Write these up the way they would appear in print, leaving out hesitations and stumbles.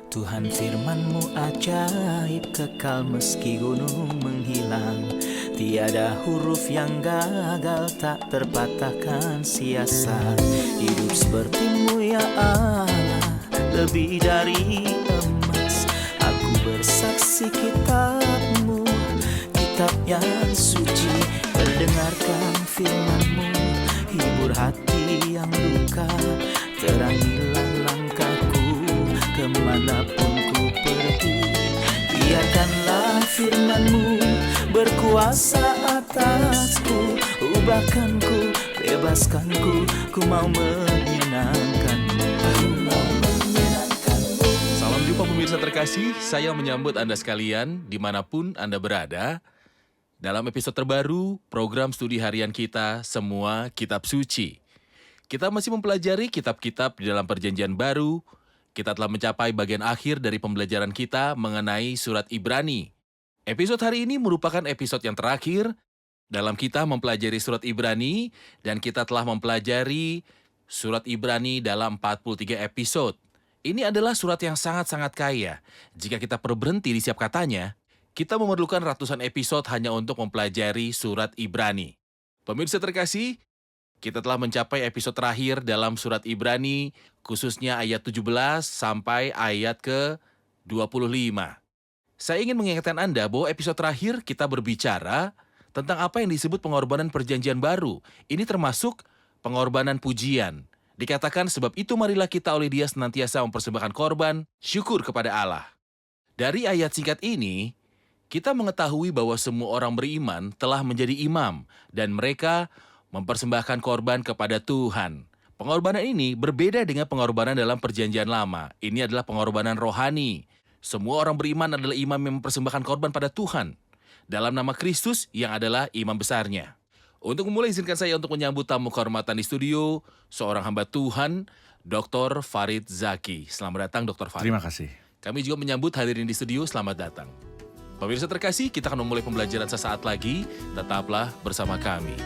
Tuhan firman-Mu ajaib, kekal meski gunung menghilang. Tiada huruf yang gagal, tak terpatahkan siasat. Hidup seperti-Mu ya Allah, lebih dari emas. Aku bersaksi kitab-Mu, kitab yang suci. Mendengarkan firman-Mu, hibur hati yang luka. Terangilah langkahku kemanapun ku pergi. Biarkanlah firman-Mu berkuasa atasku. Ubahkanku, bebaskanku, ku mau menyenangkan-Mu. Salam jumpa pemirsa terkasih, saya menyambut Anda sekalian dimanapun Anda berada. Dalam episode terbaru, program studi harian kita, Semua Kitab Suci. Kita masih mempelajari kitab-kitab di dalam perjanjian baru. Kita telah mencapai bagian akhir dari pembelajaran kita mengenai surat Ibrani. Episode hari ini merupakan episode yang terakhir dalam kita mempelajari surat Ibrani, dan kita telah mempelajari surat Ibrani dalam 43 episode. Ini adalah surat yang sangat-sangat kaya. Jika kita berhenti di setiap katanya, kita memerlukan ratusan episode hanya untuk mempelajari surat Ibrani. Pemirsa terkasih, kita telah mencapai episode terakhir dalam surat Ibrani, khususnya ayat 17 sampai ayat ke-25. Saya ingin mengingatkan Anda bahwa episode terakhir kita berbicara tentang apa yang disebut pengorbanan perjanjian baru. Ini termasuk pengorbanan pujian. Dikatakan, sebab itu marilah kita oleh Dia senantiasa mempersembahkan korban syukur kepada Allah. Dari ayat singkat ini, kita mengetahui bahwa semua orang beriman telah menjadi imam, dan mereka mempersembahkan korban kepada Tuhan. Pengorbanan ini berbeda dengan pengorbanan dalam perjanjian lama. Ini adalah pengorbanan rohani. Semua orang beriman adalah imam yang mempersembahkan korban pada Tuhan dalam nama Kristus yang adalah imam besarnya. Untuk memulai, izinkan saya untuk menyambut tamu kehormatan di studio, seorang hamba Tuhan, Dr. Farid Zaki. Selamat datang, Dr. Farid. Terima kasih. Kami juga menyambut hadirin di studio, selamat datang. Pemirsa terkasih, kita akan memulai pembelajaran sesaat lagi. Tetaplah bersama kami.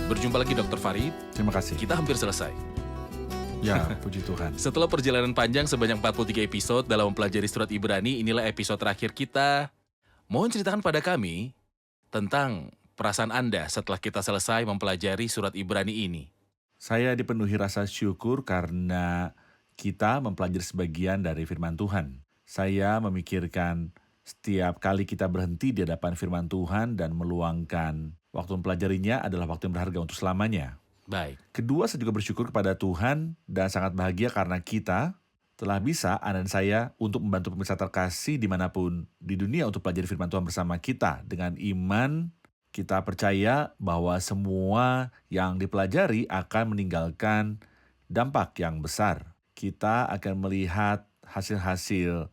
Berjumpa lagi Dr. Farid. Terima kasih. Kita hampir selesai. Ya, puji Tuhan. Setelah perjalanan panjang sebanyak 43 episode dalam mempelajari surat Ibrani, inilah episode terakhir kita. Mohon ceritakan pada kami tentang perasaan Anda setelah kita selesai mempelajari surat Ibrani ini. Saya dipenuhi rasa syukur karena kita mempelajari sebagian dari firman Tuhan. Saya memikirkan setiap kali kita berhenti di hadapan firman Tuhan dan meluangkan waktu mempelajarinya adalah waktu yang berharga untuk selamanya. Baik. Kedua, saya juga bersyukur kepada Tuhan dan sangat bahagia karena kita telah bisa, Anda dan saya, untuk membantu pemirsa terkasih dimanapun di dunia untuk pelajari firman Tuhan bersama kita. Dengan iman, kita percaya bahwa semua yang dipelajari akan meninggalkan dampak yang besar. Kita akan melihat hasil-hasil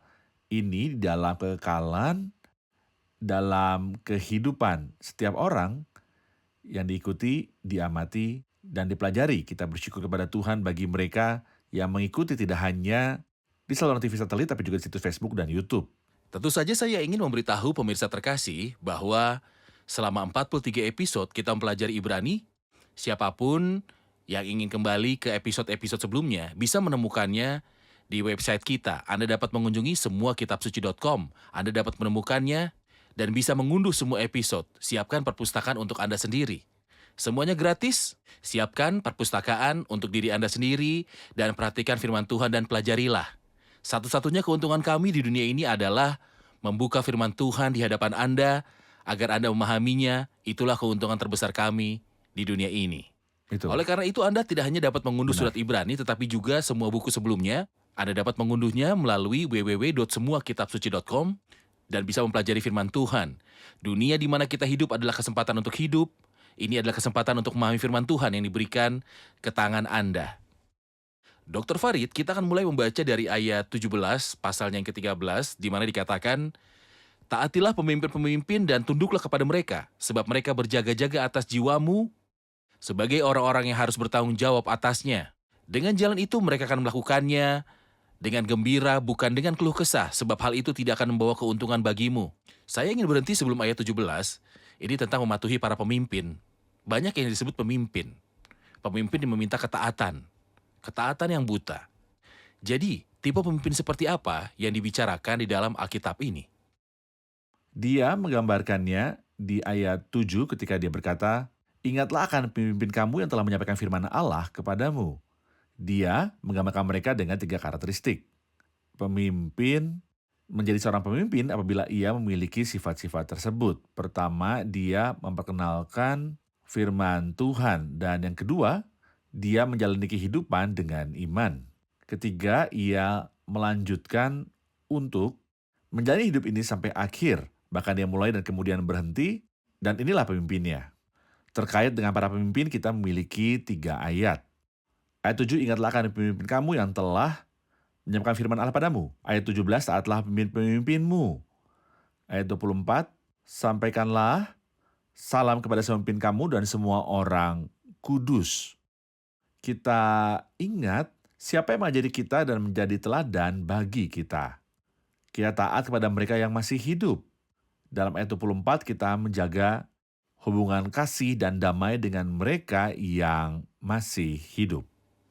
ini di dalam kekekalan, dalam kehidupan setiap orang yang diikuti, diamati, dan dipelajari. Kita bersyukur kepada Tuhan bagi mereka yang mengikuti tidak hanya di saluran TV satelit, tapi juga di situs Facebook dan YouTube. Tentu saja saya ingin memberitahu pemirsa terkasih bahwa selama 43 episode kita mempelajari Ibrani, siapapun yang ingin kembali ke episode-episode sebelumnya bisa menemukannya di website kita. Anda dapat mengunjungi semuakitabsuci.com. Anda dapat menemukannya dan bisa mengunduh semua episode. Siapkan perpustakaan untuk Anda sendiri. Semuanya gratis. Siapkan perpustakaan untuk diri Anda sendiri dan perhatikan firman Tuhan dan pelajarilah. Satu-satunya keuntungan kami di dunia ini adalah membuka firman Tuhan di hadapan Anda agar Anda memahaminya. Itulah keuntungan terbesar kami di dunia ini. Itu. Oleh karena itu, Anda tidak hanya dapat mengunduh Benar. surat Ibrani, tetapi juga semua buku sebelumnya. Anda dapat mengunduhnya melalui www.semuakitabsuci.com dan bisa mempelajari firman Tuhan. Dunia di mana kita hidup adalah kesempatan untuk hidup. Ini adalah kesempatan untuk memahami firman Tuhan yang diberikan ke tangan Anda. Dr. Farid, kita akan mulai membaca dari ayat 17, pasalnya yang ke-13, di mana dikatakan, Taatilah pemimpin-pemimpin dan tunduklah kepada mereka, sebab mereka berjaga-jaga atas jiwamu sebagai orang-orang yang harus bertanggung jawab atasnya. Dengan jalan itu mereka akan melakukannya dengan gembira, bukan dengan keluh kesah, sebab hal itu tidak akan membawa keuntungan bagimu. Saya ingin berhenti sebelum ayat 17, ini tentang mematuhi para pemimpin. Banyak yang disebut pemimpin. Pemimpin yang meminta ketaatan. Ketaatan yang buta. Jadi, tipe pemimpin seperti apa yang dibicarakan di dalam Alkitab ini? Dia menggambarkannya di ayat 7 ketika dia berkata, "Ingatlah akan pemimpin kamu yang telah menyampaikan firman Allah kepadamu." Dia menggambarkan mereka dengan 3 karakteristik. Pemimpin menjadi seorang pemimpin apabila ia memiliki sifat-sifat tersebut. Pertama, dia memperkenalkan firman Tuhan. Dan yang kedua, dia menjalani kehidupan dengan iman. Ketiga, ia melanjutkan untuk menjalani hidup ini sampai akhir. Bahkan dia mulai dan kemudian berhenti, dan inilah pemimpinnya. Terkait dengan para pemimpin, kita memiliki 3 ayat. Ayat 7, ingatlah akan pemimpin kamu yang telah menyampaikan firman Allah padamu. Ayat 17, taatlah pemimpin-pemimpinmu. Ayat 24, sampaikanlah salam kepada pemimpin kamu dan semua orang kudus. Kita ingat siapa yang mengajari kita dan menjadi teladan bagi kita. Kita taat kepada mereka yang masih hidup. Dalam ayat 24 kita menjaga hubungan kasih dan damai dengan mereka yang masih hidup.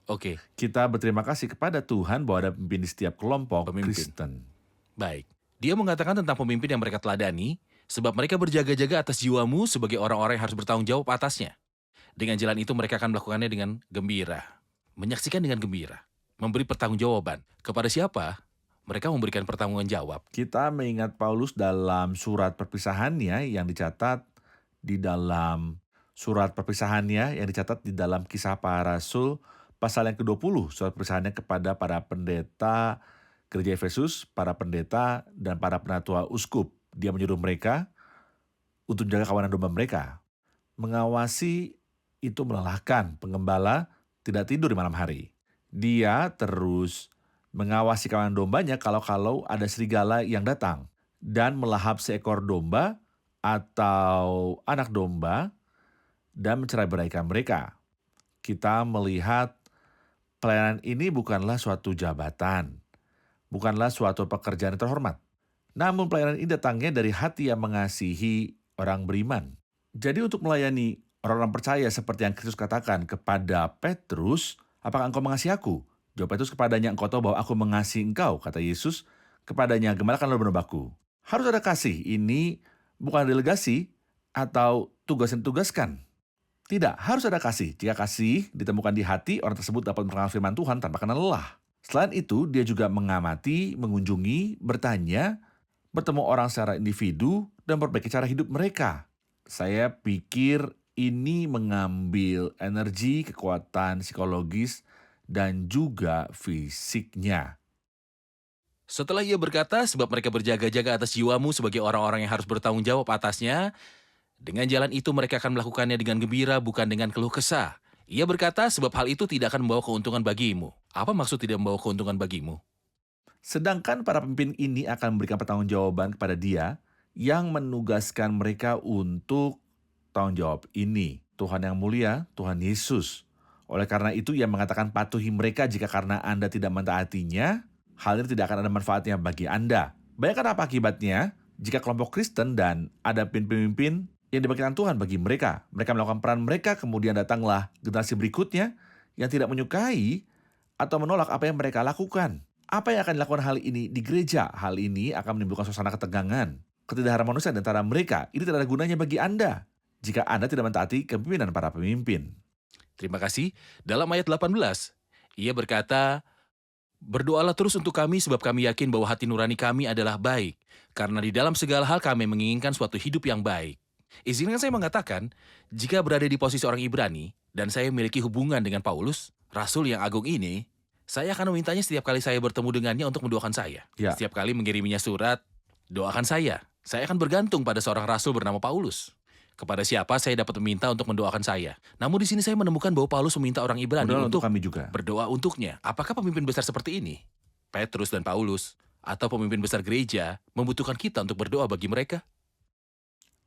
Oke, Kita berterima kasih kepada Tuhan bahwa ada pemimpin di setiap kelompok Pemimpin. Kristen. baik. Dia mengatakan tentang pemimpin yang mereka teladani, sebab mereka berjaga-jaga atas jiwamu sebagai orang-orang yang harus bertanggung jawab atasnya. Dengan jalan itu mereka akan melakukannya dengan gembira. Menyaksikan dengan gembira. Memberi pertanggungjawaban. Kepada siapa? Mereka memberikan pertanggungan jawab. Kita mengingat Paulus dalam surat perpisahannya yang dicatat di dalam Kisah Para Rasul pasal yang ke-20, surat perpisahannya kepada para pendeta gereja Efesus, para pendeta dan para penatua uskup. Dia menyuruh mereka untuk menjaga kawanan domba mereka. Mengawasi itu melelahkan, pengembala tidak tidur di malam hari. Dia terus mengawasi kawanan dombanya kalau ada serigala yang datang dan melahap seekor domba atau anak domba dan mencerai-beraikan mereka. Kita melihat pelayanan ini bukanlah suatu jabatan, bukanlah suatu pekerjaan yang terhormat. Namun pelayanan ini datangnya dari hati yang mengasihi orang beriman. Jadi untuk melayani orang-orang percaya seperti yang Kristus katakan kepada Petrus, apakah engkau mengasihi aku? Jawab Petrus kepadanya, engkau tahu bahwa aku mengasihi engkau. Kata Yesus kepadanya, gembalakanlah domba-dombaku. Harus ada kasih. Ini bukan delegasi atau tugas yang ditugaskan. Tidak, harus ada kasih. Jika kasih ditemukan di hati, orang tersebut dapat memperkenalkan firman Tuhan tanpa kena lelah. Selain itu, dia juga mengamati, mengunjungi, bertanya, bertemu orang secara individu, dan memperbaiki cara hidup mereka. Saya pikir ini mengambil energi, kekuatan psikologis, dan juga fisiknya. Setelah ia berkata, sebab mereka berjaga-jaga atas jiwamu sebagai orang-orang yang harus bertanggung jawab atasnya, dengan jalan itu mereka akan melakukannya dengan gembira, bukan dengan keluh kesah. Ia berkata, sebab hal itu tidak akan membawa keuntungan bagimu. Apa maksud tidak membawa keuntungan bagimu? Sedangkan para pemimpin ini akan memberikan pertanggungjawaban kepada dia yang menugaskan mereka untuk tanggung jawab ini. Tuhan yang mulia, Tuhan Yesus. Oleh karena itu ia mengatakan patuhi mereka jika karena Anda tidak mentaatinya, hal ini tidak akan ada manfaatnya bagi Anda. Bayangkan apa akibatnya jika kelompok Kristen dan ada pemimpin yang dibagikan Tuhan bagi mereka. Mereka melakukan peran mereka, kemudian datanglah generasi berikutnya yang tidak menyukai atau menolak apa yang mereka lakukan. Apa yang akan dilakukan hal ini di gereja? Hal ini akan menimbulkan suasana ketegangan, ketidakharmonisan di antara mereka. Ini tidak ada gunanya bagi Anda jika Anda tidak mentaati kepemimpinan para pemimpin. Terima kasih. Dalam ayat 18, ia berkata, berdoalah terus untuk kami sebab kami yakin bahwa hati nurani kami adalah baik. Karena di dalam segala hal kami menginginkan suatu hidup yang baik. Izinkan saya mengatakan, jika berada di posisi orang Ibrani, dan saya memiliki hubungan dengan Paulus, Rasul yang agung ini, saya akan memintanya setiap kali saya bertemu dengannya untuk mendoakan saya. Ya. Setiap kali mengiriminya surat, doakan saya. Saya akan bergantung pada seorang Rasul bernama Paulus. Kepada siapa saya dapat meminta untuk mendoakan saya. Namun di sini saya menemukan bahwa Paulus meminta orang Ibrani Berdoa untuk kami juga. berdoa untuknya. Apakah pemimpin besar seperti ini? Petrus dan Paulus atau pemimpin besar gereja membutuhkan kita untuk berdoa bagi mereka?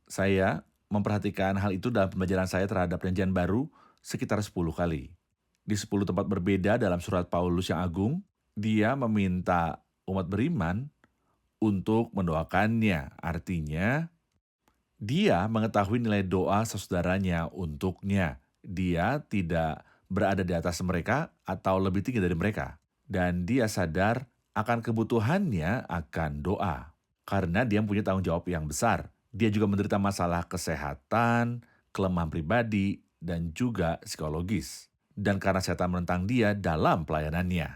Saya memperhatikan hal itu dalam pembelajaran saya terhadap Perjanjian Baru sekitar 10 kali. Di 10 tempat berbeda dalam surat Paulus yang agung, dia meminta umat beriman untuk mendoakannya. Artinya, dia mengetahui nilai doa saudaranya untuknya. Dia tidak berada di atas mereka atau lebih tinggi dari mereka. Dan dia sadar akan kebutuhannya akan doa. Karena dia punya tanggung jawab yang besar. Dia juga menderita masalah kesehatan, kelemahan pribadi, dan juga psikologis. Dan karena setan menentang dia dalam pelayanannya.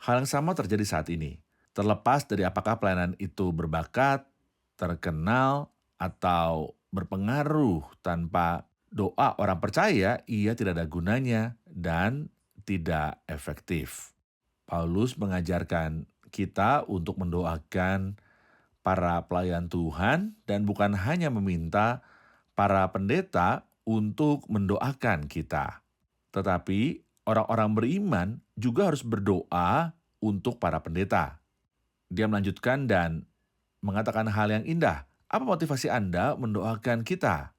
Hal yang sama terjadi saat ini. Terlepas dari apakah pelayanan itu berbakat, terkenal, atau berpengaruh, tanpa doa orang percaya, ia tidak ada gunanya dan tidak efektif. Paulus mengajarkan kita untuk mendoakan para pelayan Tuhan dan bukan hanya meminta para pendeta untuk mendoakan kita. Tetapi orang-orang beriman juga harus berdoa untuk para pendeta. Dia melanjutkan dan mengatakan hal yang indah. Apa motivasi Anda mendoakan kita?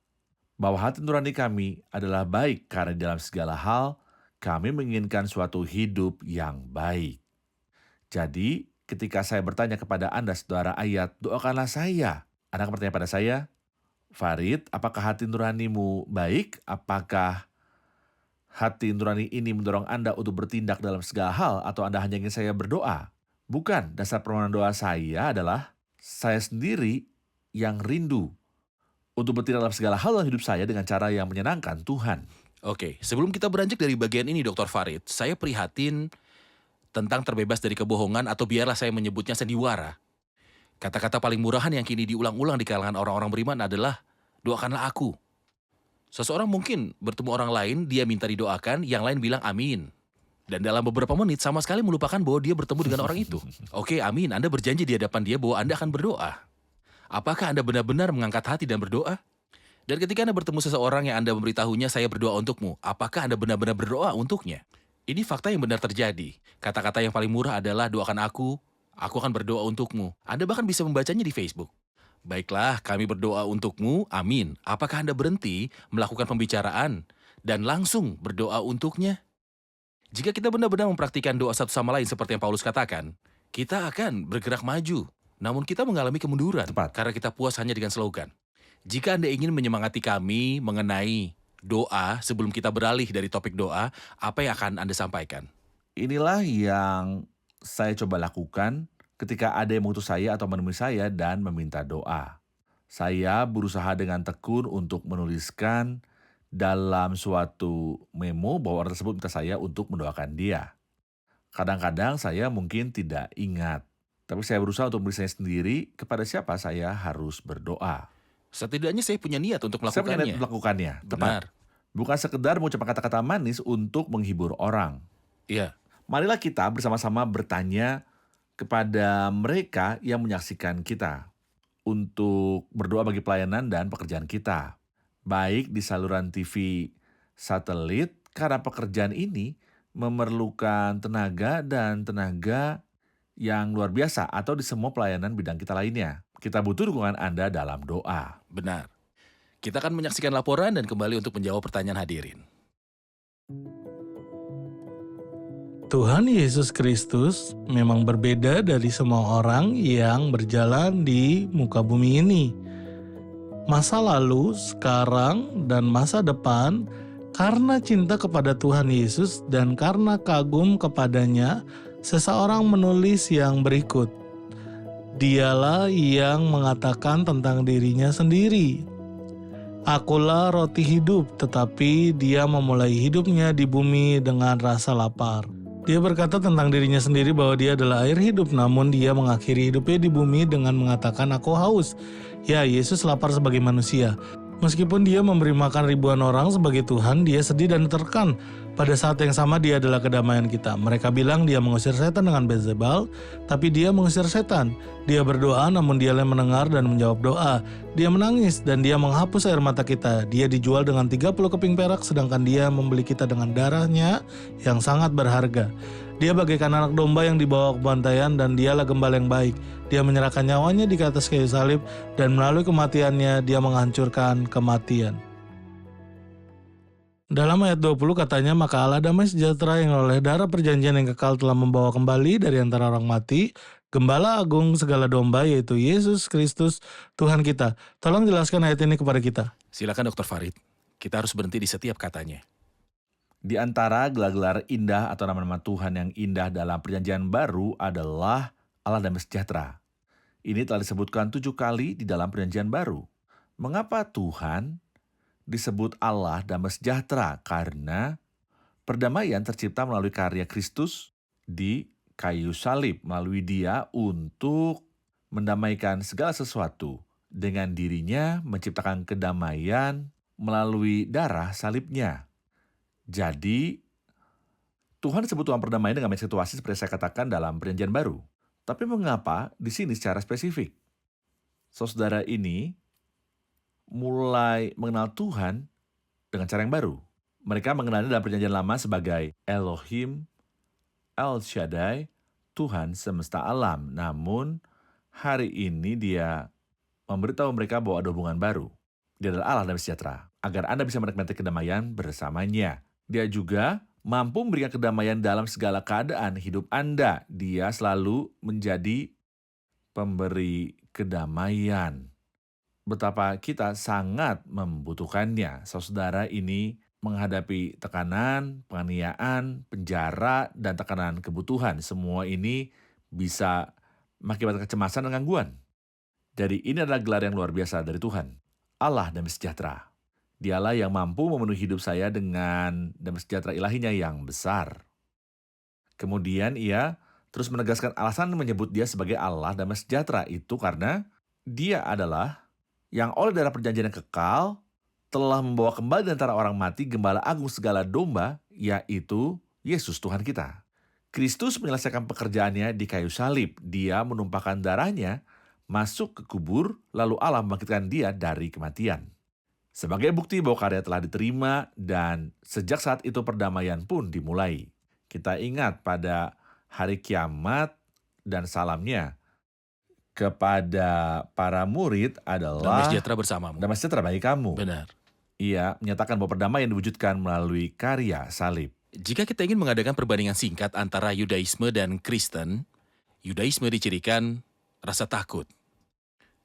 Bahwa hati nurani kami adalah baik karena dalam segala hal kami menginginkan suatu hidup yang baik. Jadi, ketika saya bertanya kepada Anda, saudara ayat, doakanlah saya. Anda akan bertanya pada saya, Farid, apakah hati nuranimu baik? Apakah hati nurani ini mendorong Anda untuk bertindak dalam segala hal atau Anda hanya ingin saya berdoa? Bukan, dasar permohonan doa saya adalah saya sendiri yang rindu untuk bertindak dalam segala hal dalam hidup saya dengan cara yang menyenangkan Tuhan. Oke, sebelum kita beranjak dari bagian ini, Dr. Farid, saya prihatin tentang terbebas dari kebohongan atau biarlah saya menyebutnya sandiwara. Kata-kata paling murahan yang kini diulang-ulang di kalangan orang-orang beriman adalah, doakanlah aku. Seseorang mungkin bertemu orang lain, dia minta didoakan, yang lain bilang amin. Dan dalam beberapa menit sama sekali melupakan bahwa dia bertemu dengan orang itu. Oke, amin, Anda berjanji di hadapan dia bahwa Anda akan berdoa. Apakah Anda benar-benar mengangkat hati dan berdoa? Dan ketika Anda bertemu seseorang yang Anda memberitahunya, saya berdoa untukmu, apakah Anda benar-benar berdoa untuknya? Ini fakta yang benar terjadi. Kata-kata yang paling murah adalah doakan aku akan berdoa untukmu. Anda bahkan bisa membacanya di Facebook. Baiklah, kami berdoa untukmu, amin. Apakah Anda berhenti melakukan pembicaraan dan langsung berdoa untuknya? Jika kita benar-benar mempraktikkan doa satu sama lain seperti yang Paulus katakan, kita akan bergerak maju. Namun kita mengalami kemunduran karena kita puas hanya dengan slogan. Jika Anda ingin menyemangati kami mengenai doa sebelum kita beralih dari topik doa, apa yang akan Anda sampaikan? Inilah yang saya coba lakukan ketika ada yang mengutus saya atau menemui saya dan meminta doa. Saya berusaha dengan tekun untuk menuliskan dalam suatu memo bahwa orang tersebut minta saya untuk mendoakan dia. Kadang-kadang saya mungkin tidak ingat, tapi saya berusaha untuk menulisnya sendiri kepada siapa saya harus berdoa. Setidaknya saya punya niat untuk Saya punya melakukannya. niat melakukannya, tepat. Benar. Bukan sekedar mengucapkan kata-kata manis untuk menghibur orang. Iya. Marilah kita bersama-sama bertanya kepada mereka yang menyaksikan kita untuk berdoa bagi pelayanan dan pekerjaan kita. Baik di saluran TV satelit, karena pekerjaan ini memerlukan tenaga dan tenaga yang luar biasa, atau di semua pelayanan bidang kita lainnya. Kita butuh dukungan Anda dalam doa. Benar. Kita akan menyaksikan laporan dan kembali untuk menjawab pertanyaan hadirin. Tuhan Yesus Kristus memang berbeda dari semua orang yang berjalan di muka bumi ini. Masa lalu, sekarang, dan masa depan, karena cinta kepada Tuhan Yesus dan karena kagum kepadanya, seseorang menulis yang berikut. Dialah yang mengatakan tentang dirinya sendiri, Akulah roti hidup, tetapi dia memulai hidupnya di bumi dengan rasa lapar. Dia berkata tentang dirinya sendiri bahwa dia adalah air hidup, namun dia mengakhiri hidupnya di bumi dengan mengatakan, Aku haus. Ya, Yesus lapar sebagai manusia. Meskipun dia memberi makan ribuan orang sebagai Tuhan, dia sedih dan tertekan. Pada saat yang sama dia adalah kedamaian kita. Mereka bilang dia mengusir setan dengan Beelzebul, tapi dia mengusir setan. Dia berdoa namun dialah yang mendengar dan menjawab doa. Dia menangis dan dia menghapus air mata kita. Dia dijual dengan 30 keping perak sedangkan dia membeli kita dengan darahnya yang sangat berharga. Dia bagaikan anak domba yang dibawa ke pembantaian dan dialah gembala yang baik. Dia menyerahkan nyawanya di atas kayu salib dan melalui kematiannya dia menghancurkan kematian. Dalam ayat 20 katanya, maka Allah damai sejahtera yang oleh darah perjanjian yang kekal telah membawa kembali dari antara orang mati, Gembala Agung segala domba yaitu Yesus Kristus Tuhan kita. Tolong jelaskan ayat ini kepada kita. Silakan Dr. Farid, kita harus berhenti di setiap katanya. Di antara gelar-gelar indah atau nama-nama Tuhan yang indah dalam perjanjian baru adalah Allah damai sejahtera. Ini telah disebutkan 7 kali di dalam perjanjian baru. Mengapa Tuhan disebut Allah damai sejahtera? Karena perdamaian tercipta melalui karya Kristus di kayu salib, melalui Dia untuk mendamaikan segala sesuatu dengan dirinya, menciptakan kedamaian melalui darah salibnya. Jadi, Tuhan disebut Tuhan perdamaian dengan banyak situasi seperti saya katakan dalam perjanjian baru. Tapi mengapa di sini secara spesifik? Saudara ini mulai mengenal Tuhan dengan cara yang baru. Mereka mengenalnya dalam perjanjian lama sebagai Elohim, El Shaddai, Tuhan semesta alam. Namun, hari ini dia memberitahu mereka bahwa ada hubungan baru. Dia adalah Allah damai sejahtera, agar Anda bisa menikmati kedamaian bersamanya. Dia juga mampu memberikan kedamaian dalam segala keadaan hidup Anda. Dia selalu menjadi pemberi kedamaian. Betapa kita sangat membutuhkannya. Saudara ini menghadapi tekanan, penganiayaan, penjara, dan tekanan kebutuhan. Semua ini bisa mengakibatkan kecemasan dan gangguan. Jadi ini adalah gelar yang luar biasa dari Tuhan. Allah damai sejahtera. Dialah yang mampu memenuhi hidup saya dengan damai sejahtera ilahinya yang besar. Kemudian ia terus menegaskan alasan menyebut dia sebagai Allah damai sejahtera itu karena dia adalah yang oleh darah perjanjian yang kekal telah membawa kembali dari antara orang mati Gembala Agung segala domba, yaitu Yesus Tuhan kita. Kristus menyelesaikan pekerjaannya di kayu salib. Dia menumpahkan darahnya masuk ke kubur, lalu Allah membangkitkan dia dari kematian. Sebagai bukti bahwa karya telah diterima dan sejak saat itu perdamaian pun dimulai. Kita ingat pada hari kiamat dan salamnya kepada para murid adalah Damai sejahtera bersamamu. damai sejahtera bagi kamu. Benar. Ia menyatakan bahwa perdamaian diwujudkan melalui karya salib. Jika kita ingin mengadakan perbandingan singkat antara Yudaisme dan Kristen, Yudaisme dicirikan rasa takut.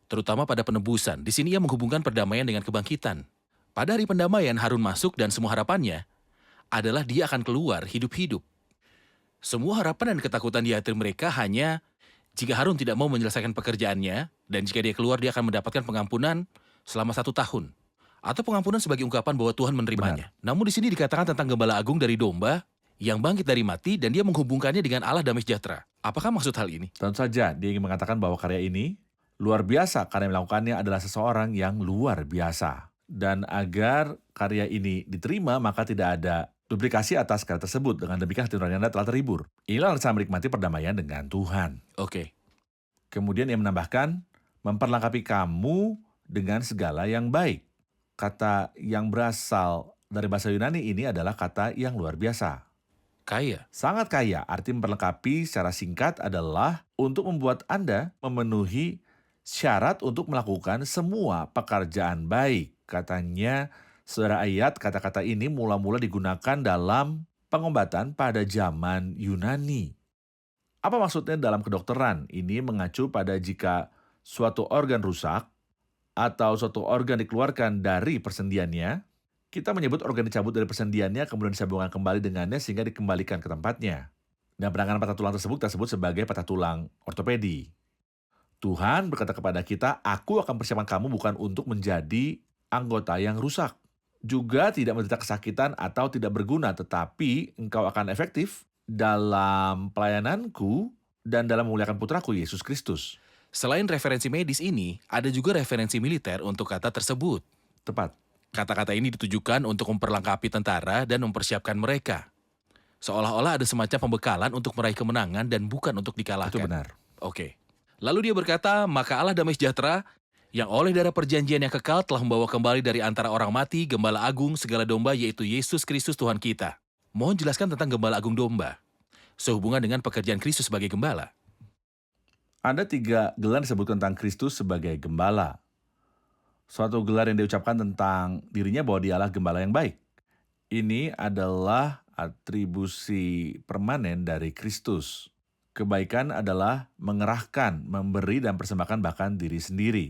Terutama pada penebusan. Di sini ia menghubungkan perdamaian dengan kebangkitan. Pada hari pendamaian, Harun masuk dan semua harapannya adalah dia akan keluar hidup-hidup. Semua harapan dan ketakutan di hati mereka hanya jika Harun tidak mau menyelesaikan pekerjaannya, dan jika dia keluar dia akan mendapatkan pengampunan selama 1 tahun. Atau pengampunan sebagai ungkapan bahwa Tuhan menerimanya. Namun di sini dikatakan tentang Gembala Agung dari domba yang bangkit dari mati dan dia menghubungkannya dengan Allah damai sejahtera. Apakah maksud hal ini? Tentu saja dia ingin mengatakan bahwa karya ini luar biasa karena yang melakukannya adalah seseorang yang luar biasa. Dan agar karya ini diterima maka tidak ada duplikasi atas karya tersebut. Dengan demikian hati nurani Anda telah terhibur. Inilah alasan menikmati perdamaian dengan Tuhan. Oke. Kemudian ia menambahkan, memperlengkapi kamu dengan segala yang baik. Kata yang berasal dari bahasa Yunani ini adalah kata yang luar biasa. Kaya. Sangat kaya, arti memperlengkapi secara singkat adalah untuk membuat Anda memenuhi syarat untuk melakukan semua pekerjaan baik. Katanya, saudara ayat kata-kata ini mula-mula digunakan dalam pengobatan pada zaman Yunani. Apa maksudnya dalam kedokteran? Ini mengacu pada jika suatu organ rusak atau suatu organ dikeluarkan dari persendiannya, kita menyebut organ dicabut dari persendiannya kemudian disambungkan kembali dengannya sehingga dikembalikan ke tempatnya. Dan penanganan patah tulang tersebut kita sebut sebagai patah tulang ortopedi. Tuhan berkata kepada kita, aku akan persiapkan kamu bukan untuk menjadi anggota yang rusak. Juga tidak menderita kesakitan atau tidak berguna, tetapi engkau akan efektif dalam pelayananku dan dalam memuliakan putraku Yesus Kristus. Selain referensi medis ini, ada juga referensi militer untuk kata tersebut. Tepat. Kata-kata ini ditujukan untuk memperlengkapi tentara dan mempersiapkan mereka. Seolah-olah ada semacam pembekalan untuk meraih kemenangan dan bukan untuk dikalahkan. Itu benar. Oke. Lalu dia berkata, maka Allah damai sejahtera yang oleh darah perjanjian yang kekal telah membawa kembali dari antara orang mati Gembala Agung segala domba yaitu Yesus Kristus Tuhan kita. Mohon jelaskan tentang Gembala Agung domba. sehubungan dengan pekerjaan Kristus sebagai gembala? Ada 3 gelar disebut tentang Kristus sebagai gembala. Suatu gelar yang diucapkan tentang dirinya bahwa dialah gembala yang baik. Ini adalah atribusi permanen dari Kristus. Kebaikan adalah mengerahkan, memberi, dan persembahkan bahkan diri sendiri.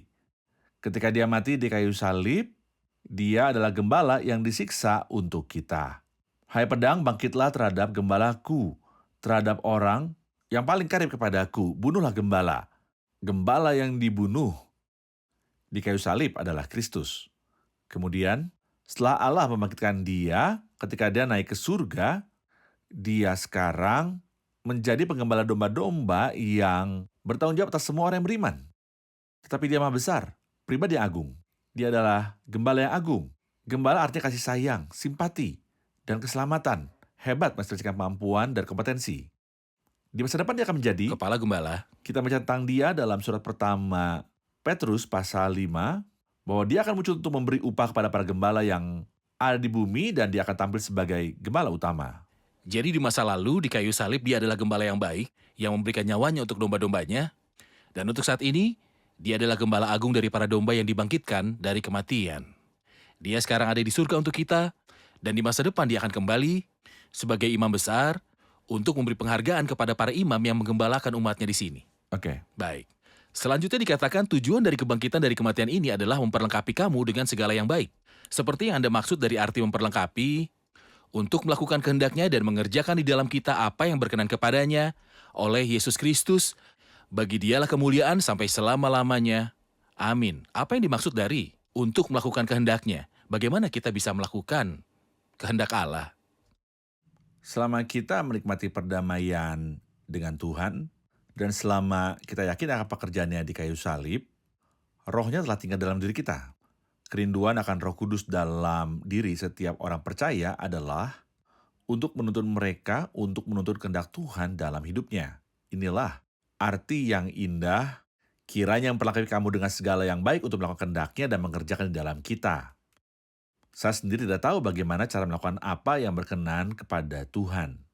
Ketika dia mati di kayu salib, dia adalah gembala yang disiksa untuk kita. Hai pedang, bangkitlah terhadap gembalaku, terhadap orang yang paling karib kepadaku, bunuhlah gembala. Gembala yang dibunuh di kayu salib adalah Kristus. Kemudian, setelah Allah membangkitkan dia, ketika dia naik ke surga, dia sekarang menjadi penggembala domba-domba yang bertanggung jawab atas semua orang yang beriman. Tetapi dia maha besar, pribadi yang agung. Dia adalah gembala yang agung. Gembala artinya kasih sayang, simpati, dan keselamatan. Hebat mengekspresikan kemampuan dan kompetensi. Di masa depan dia akan menjadi Kepala gembala. Kita baca tentang dia dalam surat pertama Petrus pasal 5, bahwa dia akan muncul untuk memberi upah kepada para gembala yang ada di bumi dan dia akan tampil sebagai gembala utama. Jadi di masa lalu di kayu salib dia adalah gembala yang baik, yang memberikan nyawanya untuk domba-dombanya. Dan untuk saat ini, dia adalah gembala agung dari para domba yang dibangkitkan dari kematian. Dia sekarang ada di surga untuk kita, dan di masa depan dia akan kembali sebagai imam besar untuk memberi penghargaan kepada para imam yang menggembalakan umatnya di sini. Oke. Baik. Selanjutnya dikatakan tujuan dari kebangkitan dari kematian ini adalah memperlengkapi kamu dengan segala yang baik. Seperti yang Anda maksud dari arti memperlengkapi, untuk melakukan kehendaknya dan mengerjakan di dalam kita apa yang berkenan kepadanya oleh Yesus Kristus. Bagi dialah kemuliaan sampai selama-lamanya. Amin. Apa yang dimaksud dari untuk melakukan kehendaknya? Bagaimana kita bisa melakukan kehendak Allah? Selama kita menikmati perdamaian dengan Tuhan, dan selama kita yakin akan pekerjaannya di kayu salib, rohnya telah tinggal dalam diri kita. Kerinduan akan Roh Kudus dalam diri setiap orang percaya adalah untuk menuntun mereka untuk menuntut kehendak Tuhan dalam hidupnya. Inilah arti yang indah, kiranya memperlengkapi kamu dengan segala yang baik untuk melakukan kehendaknya dan mengerjakan di dalam kita. Saya sendiri tidak tahu bagaimana cara melakukan apa yang berkenan kepada Tuhan.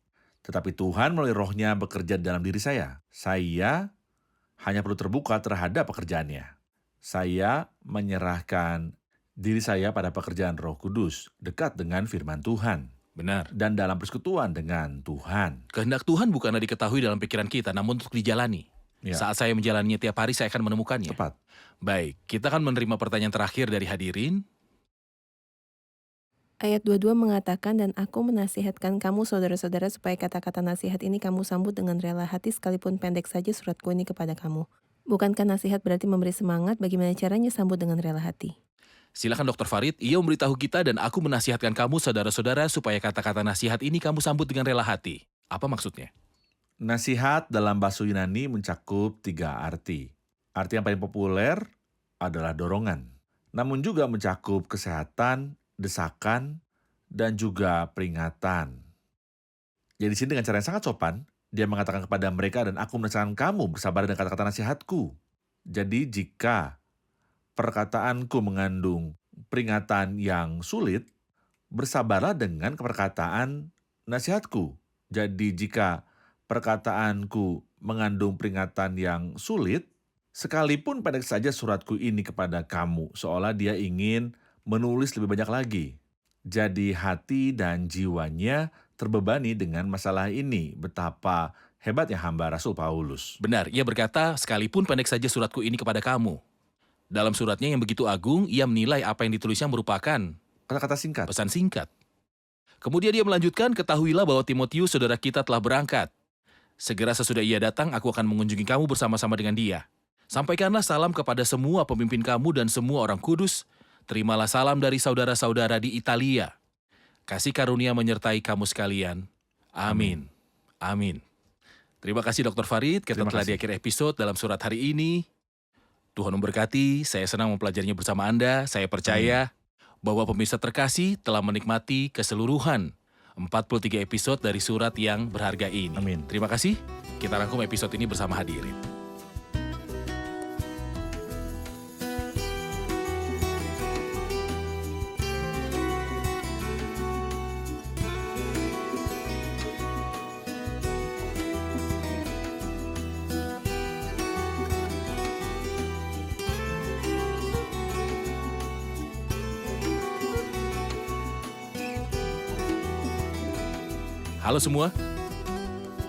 Tetapi Tuhan melalui rohnya bekerja dalam diri saya. Saya hanya perlu terbuka terhadap pekerjaannya. Saya menyerahkan diri saya pada pekerjaan Roh Kudus, dekat dengan firman Tuhan. Benar. Dan dalam persekutuan dengan Tuhan. Kehendak Tuhan bukanlah diketahui dalam pikiran kita, namun untuk dijalani. Ya. Saat saya menjalaninya tiap hari, saya akan menemukannya. Tepat. Baik, kita akan menerima pertanyaan terakhir dari hadirin. Ayat 22 mengatakan, dan aku menasihatkan kamu saudara-saudara supaya kata-kata nasihat ini kamu sambut dengan rela hati sekalipun pendek saja suratku ini kepada kamu. Bukankah nasihat berarti memberi semangat? Bagaimana caranya sambut dengan rela hati? Silakan Dr. Farid, ia memberitahu kita dan aku menasihatkan kamu saudara-saudara supaya kata-kata nasihat ini kamu sambut dengan rela hati. Apa maksudnya? Nasihat dalam bahasa Yunani mencakup 3 arti. Arti yang paling populer adalah dorongan. Namun juga mencakup kesehatan, desakan, dan juga peringatan. Jadi di sini dengan cara yang sangat sopan, dia mengatakan kepada mereka, dan aku menasihatkan kamu bersabar dengan kata-kata nasihatku. Jadi jika perkataanku mengandung peringatan yang sulit, bersabarlah dengan perkataan nasihatku. Jadi jika perkataanku mengandung peringatan yang sulit, sekalipun pendek saja suratku ini kepada kamu, seolah dia ingin menulis lebih banyak lagi. Jadi hati dan jiwanya terbebani dengan masalah ini. Betapa hebatnya hamba Rasul Paulus. Benar, ia berkata, sekalipun pendek saja suratku ini kepada kamu. Dalam suratnya yang begitu agung, ia menilai apa yang ditulisnya merupakan Kata-kata singkat. pesan singkat. Kemudian dia melanjutkan, ketahuilah bahwa Timotius saudara kita telah berangkat. Segera sesudah ia datang, aku akan mengunjungi kamu bersama-sama dengan dia. Sampaikanlah salam kepada semua pemimpin kamu dan semua orang kudus. Terimalah salam dari saudara-saudara di Italia. Kasih karunia menyertai kamu sekalian. Amin. Amin. Terima kasih Dr. Farid. Kita Terima telah di kasih. akhir episode dalam surat hari ini. Tuhan memberkati. Saya senang mempelajarinya bersama Anda. Saya percaya bahwa pemirsa terkasih telah menikmati keseluruhan 43 episode dari surat yang berharga ini. Amin. Terima kasih. Kita rangkum episode ini bersama hadirin. Halo semua.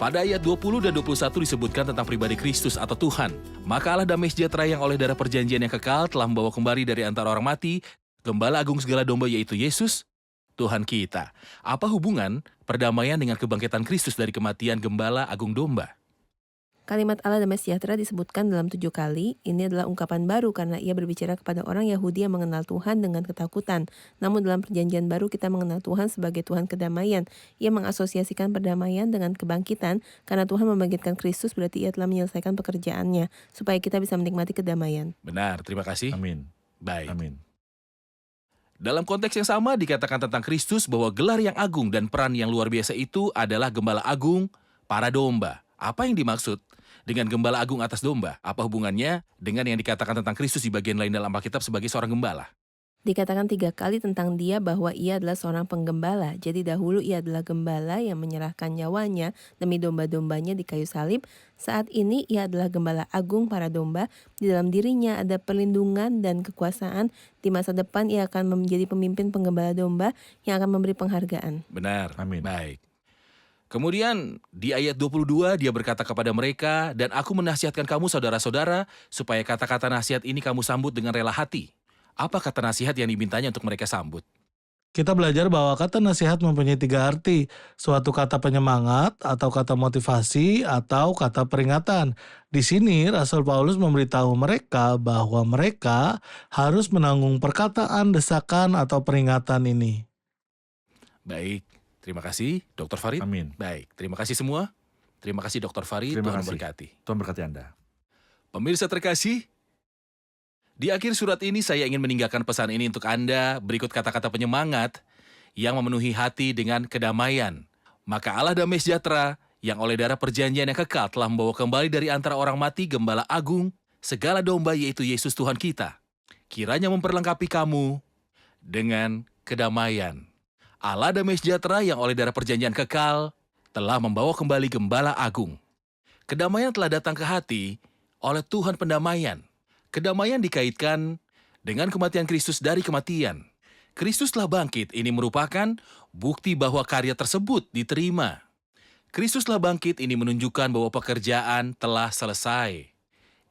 Pada ayat 20 dan 21 disebutkan tentang pribadi Kristus atau Tuhan. Maka Allah damai sejahtera yang oleh darah perjanjian yang kekal telah membawa kembali dari antara orang mati Gembala Agung segala domba yaitu Yesus, Tuhan kita. Apa hubungan perdamaian dengan kebangkitan Kristus dari kematian Gembala Agung domba? Kalimat Allah damai sejahtera disebutkan dalam 7 kali. Ini adalah ungkapan baru karena ia berbicara kepada orang Yahudi yang mengenal Tuhan dengan ketakutan. Namun dalam perjanjian baru kita mengenal Tuhan sebagai Tuhan kedamaian. Ia mengasosiasikan perdamaian dengan kebangkitan karena Tuhan membangkitkan Kristus berarti ia telah menyelesaikan pekerjaannya supaya kita bisa menikmati kedamaian. Benar, terima kasih. Amin. Baik. Amin. Dalam konteks yang sama dikatakan tentang Kristus bahwa gelar yang agung dan peran yang luar biasa itu adalah Gembala Agung para domba. Apa yang dimaksud dengan Gembala Agung atas domba? Apa hubungannya dengan yang dikatakan tentang Kristus di bagian lain dalam Alkitab sebagai seorang gembala? Dikatakan 3 kali tentang dia bahwa ia adalah seorang penggembala. Jadi dahulu ia adalah gembala yang menyerahkan nyawanya demi domba-dombanya di kayu salib. Saat ini ia adalah Gembala Agung para domba. Di dalam dirinya ada perlindungan dan kekuasaan. Di masa depan ia akan menjadi pemimpin penggembala domba yang akan memberi penghargaan. Benar. Amin. Baik. Kemudian di ayat 22 dia berkata kepada mereka, "Dan aku menasihatkan kamu saudara-saudara supaya kata-kata nasihat ini kamu sambut dengan rela hati." Apa kata nasihat yang dimintanya untuk mereka sambut? Kita belajar bahwa kata nasihat mempunyai 3 arti, suatu kata penyemangat, atau kata motivasi, atau kata peringatan. Di sini, Rasul Paulus memberitahu mereka bahwa mereka harus menanggung perkataan, desakan, atau peringatan ini. Baik, terima kasih Dr. Farid. Amin. Baik, terima kasih semua. Terima kasih Dr. Farid, Terima Tuhan kasih. memberkati. Tuhan berkati Anda. Pemirsa terkasih, di akhir surat ini saya ingin meninggalkan pesan ini untuk Anda, berikut kata-kata penyemangat yang memenuhi hati dengan kedamaian. Maka Allah damai sejahtera yang oleh darah perjanjian yang kekal telah membawa kembali dari antara orang mati Gembala Agung segala domba yaitu Yesus Tuhan kita. Kiranya memperlengkapi kamu dengan kedamaian. Allah damai sejahtera yang oleh darah perjanjian kekal telah membawa kembali Gembala Agung. Kedamaian telah datang ke hati oleh Tuhan pendamaian. Kedamaian dikaitkan dengan kematian Kristus dari kematian. Kristus telah bangkit, ini merupakan bukti bahwa karya tersebut diterima. Kristus telah bangkit, ini menunjukkan bahwa pekerjaan telah selesai.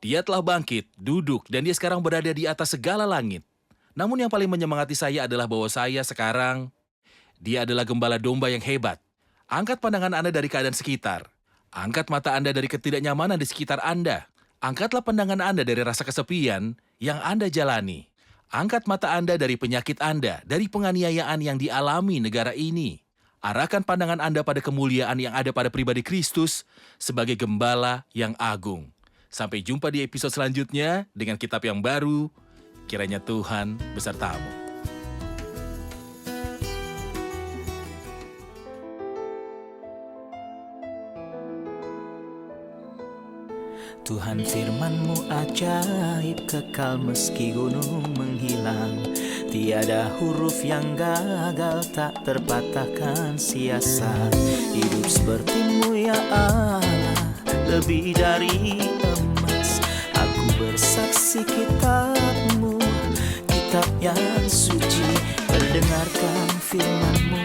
Dia telah bangkit, duduk, dan dia sekarang berada di atas segala langit. Namun yang paling menyemangati saya adalah bahwa dia adalah gembala domba yang hebat. Angkat pandangan Anda dari keadaan sekitar. Angkat mata Anda dari ketidaknyamanan di sekitar Anda. Angkatlah pandangan Anda dari rasa kesepian yang Anda jalani. Angkat mata Anda dari penyakit Anda, dari penganiayaan yang dialami negara ini. Arahkan pandangan Anda pada kemuliaan yang ada pada pribadi Kristus sebagai gembala yang agung. Sampai jumpa di episode selanjutnya dengan kitab yang baru. Kiranya Tuhan besertamu. Tuhan firman-Mu ajaib, kekal meski gunung menghilang. Tiada huruf yang gagal, tak terpatahkan siasat. Hidup seperti-Mu ya Allah, lebih dari emas. Aku bersaksi kitab-Mu, kitab yang suci. Mendengarkan firman-Mu,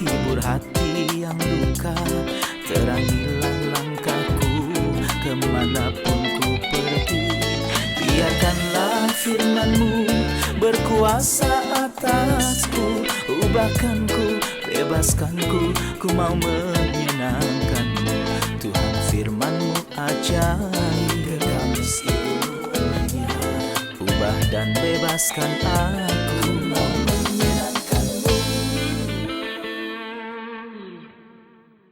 hibur hati yang duka. Terangilah langkahku kemanapun ku pergi. Biarkanlah firman-Mu berkuasa atasku. Ubahkanku, bebaskanku, ku mau menyenangkan-Mu. Tuhan firman-Mu ajaib, kekal meski dunia. Ubah dan bebaskan aku.